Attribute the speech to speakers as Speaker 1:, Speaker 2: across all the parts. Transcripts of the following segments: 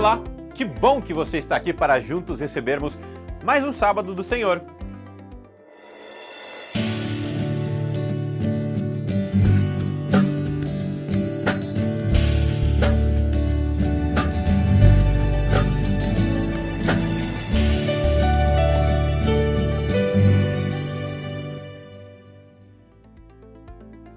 Speaker 1: Olá, que bom que você está aqui para juntos recebermos mais um sábado do Senhor.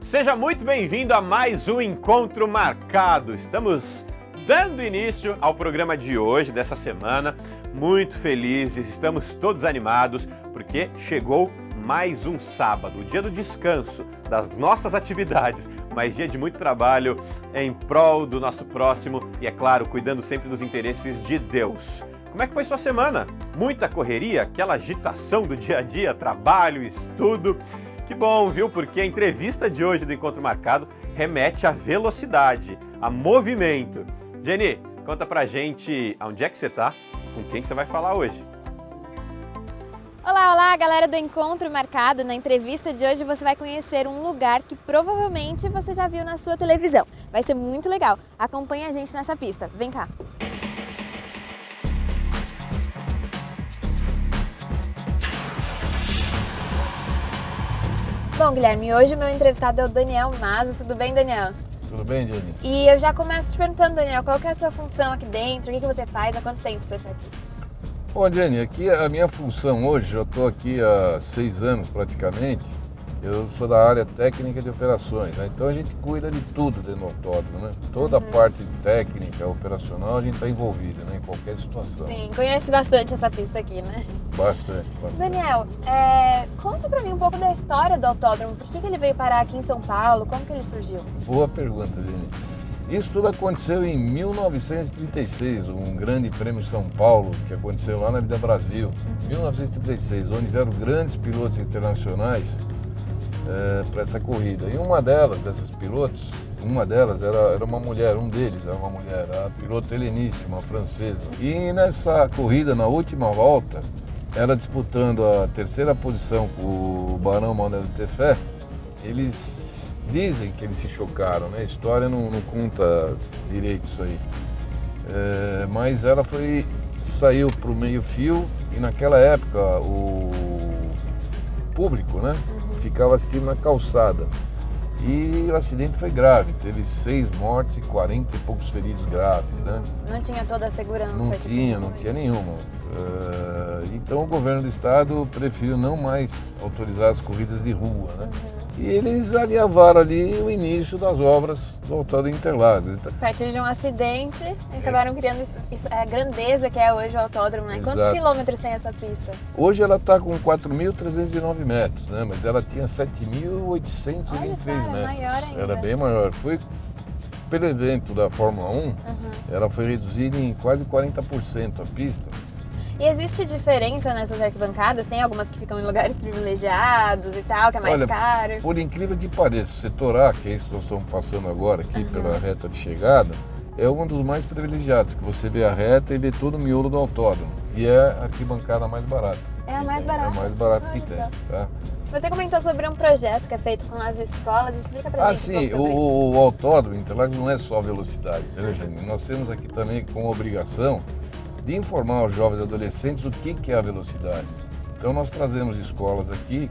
Speaker 1: Seja muito bem-vindo a mais um Encontro Marcado. Estamos dando início ao programa de hoje, dessa semana, muito felizes, estamos todos animados, porque chegou mais um sábado, o dia do descanso, das nossas atividades, mas dia de muito trabalho em prol do nosso próximo e, é claro, cuidando sempre dos interesses de Deus. Como é que foi sua semana? Muita correria, aquela agitação do dia a dia, trabalho, estudo. Que bom, viu? Porque a entrevista de hoje do Encontro Marcado remete à velocidade, a movimento. Jenny, conta pra gente onde é que você tá, com quem que você vai falar hoje.
Speaker 2: Olá, galera do Encontro Marcado. Na entrevista de hoje você vai conhecer um lugar que provavelmente você já viu na sua televisão. Vai ser muito legal. Acompanhe a gente nessa pista. Vem cá. Bom, Guilherme, hoje o meu entrevistado é o Daniel Mazo. Tudo bem, Daniel?
Speaker 3: Tudo bem, Jenny?
Speaker 2: E eu já começo te perguntando, Daniel, qual que é a tua função aqui dentro? O que você faz? Há quanto tempo você está aqui?
Speaker 3: Bom, Jenny, aqui a minha função hoje, eu estou aqui há 6 anos praticamente, eu sou da área técnica de operações, né? Então a gente cuida de tudo dentro do autódromo, né? Toda a parte técnica, operacional, a gente está envolvido, né? Em qualquer situação.
Speaker 2: Sim, conhece bastante essa pista aqui, né?
Speaker 3: Bastante.
Speaker 2: Daniel, conta pra mim um pouco da história do autódromo. Por que ele veio parar aqui em São Paulo? Como que ele surgiu?
Speaker 3: Boa pergunta, Jenny. Isso tudo aconteceu em 1936, um grande prêmio São Paulo, que aconteceu lá na Vida Brasil, 1936, onde vieram grandes pilotos internacionais para essa corrida. E uma dessas pilotos, era uma mulher, um deles era uma mulher, a piloto Helenice, uma francesa. E nessa corrida, na última volta, ela disputando a terceira posição com o Barão Manuel de Tefé, eles dizem que eles se chocaram, né? A história não conta direito isso aí. Mas ela saiu para o meio fio e naquela época o público, né, ficava assistindo na calçada. E o acidente foi grave, teve 6 mortes e 40 e poucos feridos graves, né?
Speaker 2: Não tinha toda a segurança aqui?
Speaker 3: Não tinha nenhuma. Então o governo do estado preferiu não mais autorizar as corridas de rua, né? E eles alinhavaram ali o início das obras do Autódromo Interlagos.
Speaker 2: A partir de um acidente, acabaram criando a grandeza que é hoje o autódromo, né?
Speaker 3: Exato.
Speaker 2: Quantos quilômetros tem essa pista?
Speaker 3: Hoje ela está com 4.309 metros, né? Mas ela tinha 7.823 metros.
Speaker 2: Maior ainda.
Speaker 3: Era bem maior. Foi pelo evento da Fórmula 1, ela foi reduzida em quase 40% a pista.
Speaker 2: E existe diferença nessas arquibancadas? Tem algumas que ficam em lugares privilegiados e tal, que é mais caro?
Speaker 3: Por incrível que pareça, o setor A, que é isso que nós estamos passando agora aqui pela reta de chegada, é um dos mais privilegiados, que você vê a reta e vê todo o miolo do autódromo. E é a arquibancada mais barata.
Speaker 2: É a mais barata?
Speaker 3: É a mais barata que tem, tá?
Speaker 2: Você comentou sobre um projeto que é feito com as escolas, explica pra gente
Speaker 3: sim,
Speaker 2: um pouco sobre isso.
Speaker 3: O autódromo Interlagos não é só velocidade, entendeu, gente? Nós temos aqui também como obrigação de informar os jovens e adolescentes o que é a velocidade. Então nós trazemos escolas aqui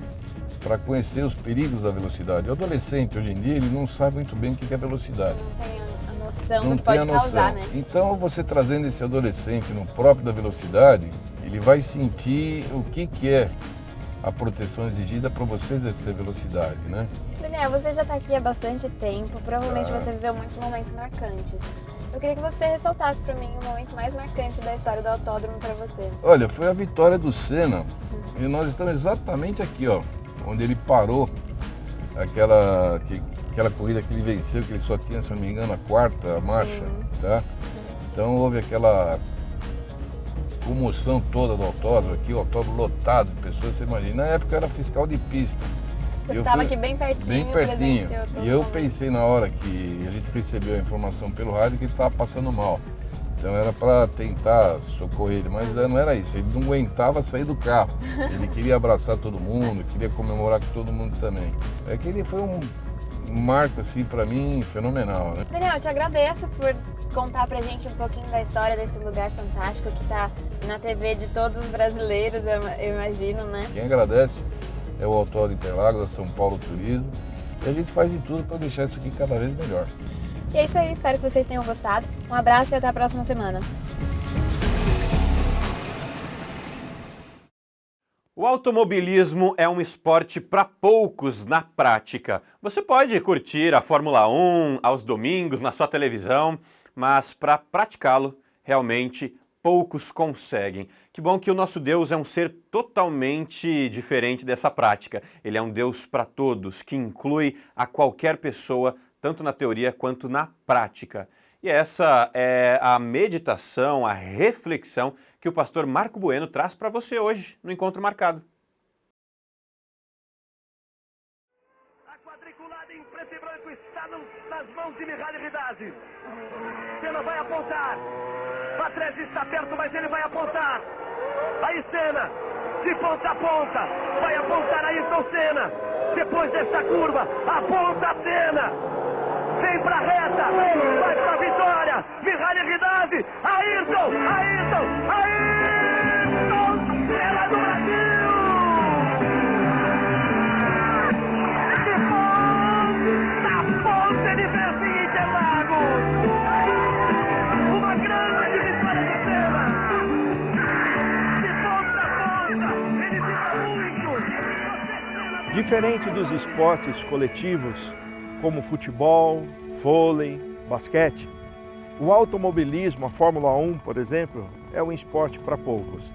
Speaker 3: para conhecer os perigos da velocidade. O adolescente hoje em dia ele não sabe muito bem o que é velocidade.
Speaker 2: Não tem a noção do que pode causar, né?
Speaker 3: Então você trazendo esse adolescente no próprio da velocidade, ele vai sentir o que é a proteção exigida para você exercer velocidade, né?
Speaker 2: Daniel, você já está aqui há bastante tempo, provavelmente você viveu muitos momentos marcantes. Eu queria que você ressaltasse para mim o momento mais marcante da história do autódromo para você.
Speaker 3: Olha, foi a vitória do Senna e nós estamos exatamente aqui, ó, onde ele parou aquela corrida que ele venceu, que ele só tinha, se não me engano, a 4ª marcha, tá? Então houve aquela comoção toda do autódromo aqui, o autódromo lotado de pessoas, você imagina. Na época eu era fiscal de pista.
Speaker 2: Você estava aqui bem pertinho.
Speaker 3: E eu pensei na hora que a gente recebeu a informação pelo rádio que ele estava passando mal. Então era para tentar socorrer ele, mas não era isso. Ele não aguentava sair do carro. Ele queria abraçar todo mundo, queria comemorar com todo mundo também. É que ele foi marco, assim, para mim, fenomenal, né?
Speaker 2: Daniel, eu te agradeço por contar pra gente um pouquinho da história desse lugar fantástico que tá na TV de todos os brasileiros, eu imagino, né?
Speaker 3: Quem agradece é o Autódromo de Interlagos, a São Paulo Turismo, e a gente faz de tudo para deixar isso aqui cada vez melhor.
Speaker 2: E é isso aí, espero que vocês tenham gostado. Um abraço e até a próxima semana.
Speaker 1: O automobilismo é um esporte para poucos na prática. Você pode curtir a Fórmula 1 aos domingos na sua televisão, mas para praticá-lo, realmente poucos conseguem. Que bom que o nosso Deus é um ser totalmente diferente dessa prática. Ele é um Deus para todos, que inclui a qualquer pessoa, tanto na teoria quanto na prática. E essa é a meditação, a reflexão que o pastor Marco Bueno traz para você hoje no Encontro Marcado.
Speaker 4: A quadriculada em preto e branco está nas mãos de Mihaly Ridazzi. Senna vai apontar. Patrese está perto, mas ele vai apontar. Aí Senna, de ponta a ponta, vai apontar Ayrton Senna. Depois desta curva, aponta Senna. Vem pra reta, vai pra vitória, Mihaly Ridazzi, Ayrton, Senna do Brasil! De ponta ele vence em Interlagos! Uma grande vitória do Senna! De ponta a ponta, ele fica muito!
Speaker 5: Diferente dos esportes coletivos, como futebol, vôlei, basquete, o automobilismo, a Fórmula 1, por exemplo, é um esporte para poucos.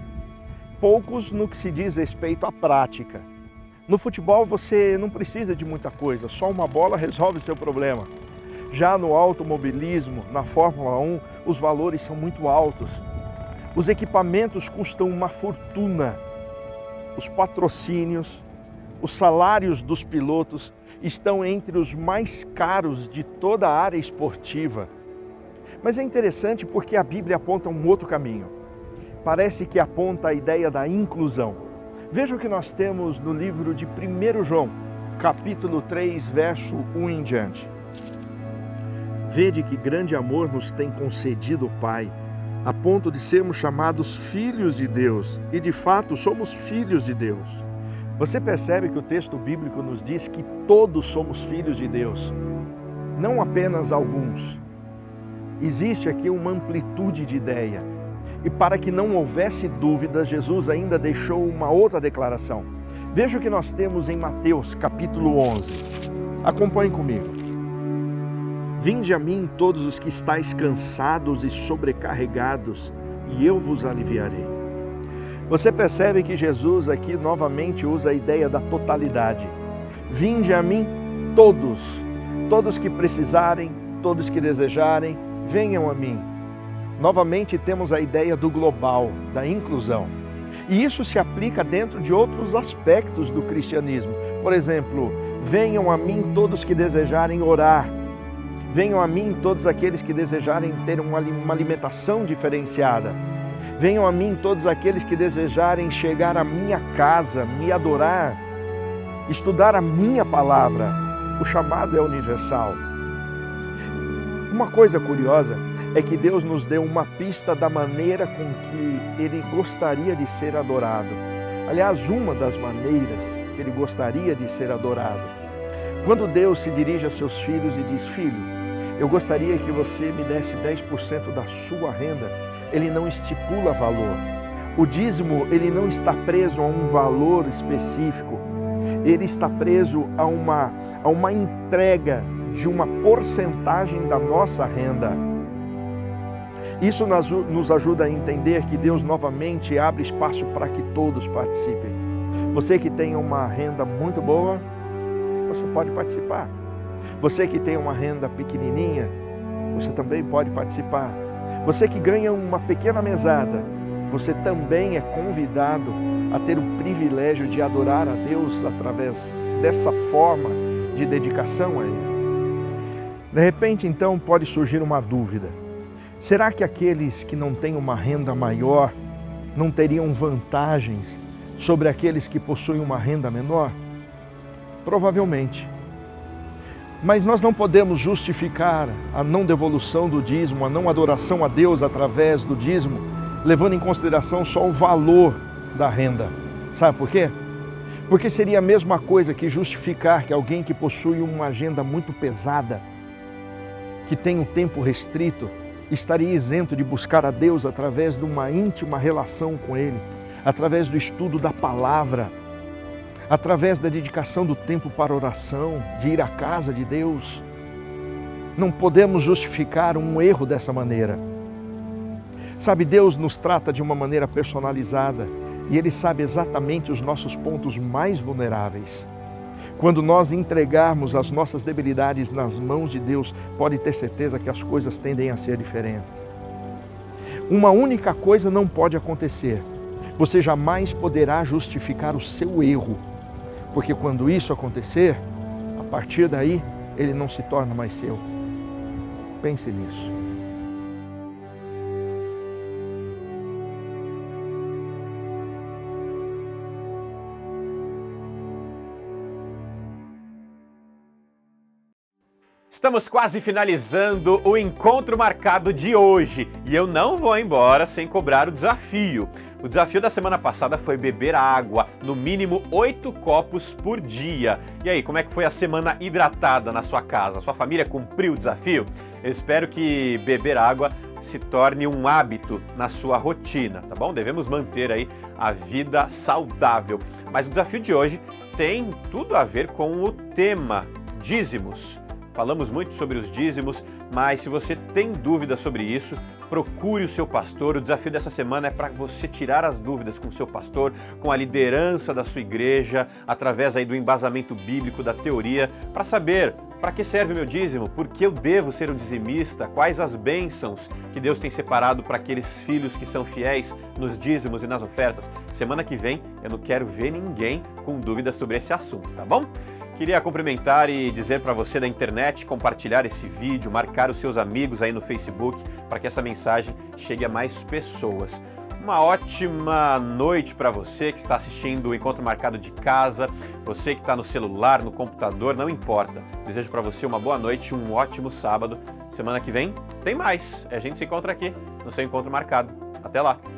Speaker 5: Poucos no que se diz respeito à prática. No futebol você não precisa de muita coisa, só uma bola resolve seu problema. Já no automobilismo, na Fórmula 1, os valores são muito altos. Os equipamentos custam uma fortuna. Os patrocínios, os salários dos pilotos estão entre os mais caros de toda a área esportiva. Mas é interessante porque a Bíblia aponta um outro caminho. Parece que aponta a ideia da inclusão. Veja o que nós temos no livro de 1 João, capítulo 3, verso 1 em diante. Vede que grande amor nos tem concedido o Pai, a ponto de sermos chamados filhos de Deus, e de fato somos filhos de Deus. Você percebe que o texto bíblico nos diz que todos somos filhos de Deus, não apenas alguns. Existe aqui uma amplitude de ideia. E para que não houvesse dúvida, Jesus ainda deixou uma outra declaração. Veja o que nós temos em Mateus, capítulo 11. Acompanhe comigo. Vinde a mim todos os que estáis cansados e sobrecarregados, e eu vos aliviarei. Você percebe que Jesus aqui novamente usa a ideia da totalidade. Vinde a mim todos que precisarem, todos que desejarem, venham a mim. Novamente temos a ideia do global, da inclusão. E isso se aplica dentro de outros aspectos do cristianismo. Por exemplo, venham a mim todos que desejarem orar. Venham a mim todos aqueles que desejarem ter uma alimentação diferenciada. Venham a mim todos aqueles que desejarem chegar à minha casa, me adorar, estudar a minha palavra. O chamado é universal. Uma coisa curiosa é que Deus nos deu uma pista da maneira com que Ele gostaria de ser adorado. Aliás, uma das maneiras que Ele gostaria de ser adorado. Quando Deus se dirige a seus filhos e diz: filho, eu gostaria que você me desse 10% da sua renda, Ele não estipula valor. O dízimo, ele não está preso a um valor específico. Ele está preso a uma entrega de uma porcentagem da nossa renda. Isso nos ajuda a entender que Deus novamente abre espaço para que todos participem. Você que tem uma renda muito boa, você pode participar. Você que tem uma renda pequenininha, você também pode participar. Você que ganha uma pequena mesada, você também é convidado a ter o privilégio de adorar a Deus através dessa forma de dedicação a Ele. De repente, então, pode surgir uma dúvida. Será que aqueles que não têm uma renda maior não teriam vantagens sobre aqueles que possuem uma renda menor? Provavelmente. Mas nós não podemos justificar a não devolução do dízimo, a não adoração a Deus através do dízimo, levando em consideração só o valor da renda. Sabe por quê? Porque seria a mesma coisa que justificar que alguém que possui uma agenda muito pesada, que tem um tempo restrito, estaria isento de buscar a Deus através de uma íntima relação com Ele, através do estudo da palavra, através da dedicação do tempo para oração, de ir à casa de Deus. Não podemos justificar um erro dessa maneira. Sabe, Deus nos trata de uma maneira personalizada e Ele sabe exatamente os nossos pontos mais vulneráveis. Quando nós entregarmos as nossas debilidades nas mãos de Deus, pode ter certeza que as coisas tendem a ser diferentes. Uma única coisa não pode acontecer: você jamais poderá justificar o seu erro, porque quando isso acontecer, a partir daí, ele não se torna mais seu. Pense nisso.
Speaker 1: Estamos quase finalizando o encontro marcado de hoje e eu não vou embora sem cobrar o desafio. O desafio da semana passada foi beber água, no mínimo 8 copos por dia. E aí, como é que foi a semana hidratada na sua casa? Sua família cumpriu o desafio? Eu espero que beber água se torne um hábito na sua rotina, tá bom? Devemos manter aí a vida saudável. Mas o desafio de hoje tem tudo a ver com o tema dízimos. Falamos muito sobre os dízimos, mas se você tem dúvida sobre isso, procure o seu pastor. O desafio dessa semana é para você tirar as dúvidas com o seu pastor, com a liderança da sua igreja, através aí do embasamento bíblico, da teoria, para saber para que serve o meu dízimo, por que eu devo ser um dizimista, quais as bênçãos que Deus tem separado para aqueles filhos que são fiéis nos dízimos e nas ofertas. Semana que vem eu não quero ver ninguém com dúvidas sobre esse assunto, tá bom? Queria cumprimentar e dizer para você da internet compartilhar esse vídeo, marcar os seus amigos aí no Facebook para que essa mensagem chegue a mais pessoas. Uma ótima noite para você que está assistindo o Encontro Marcado de casa, você que está no celular, no computador, não importa. Desejo para você uma boa noite, um ótimo sábado. Semana que vem tem mais. A gente se encontra aqui no seu Encontro Marcado. Até lá!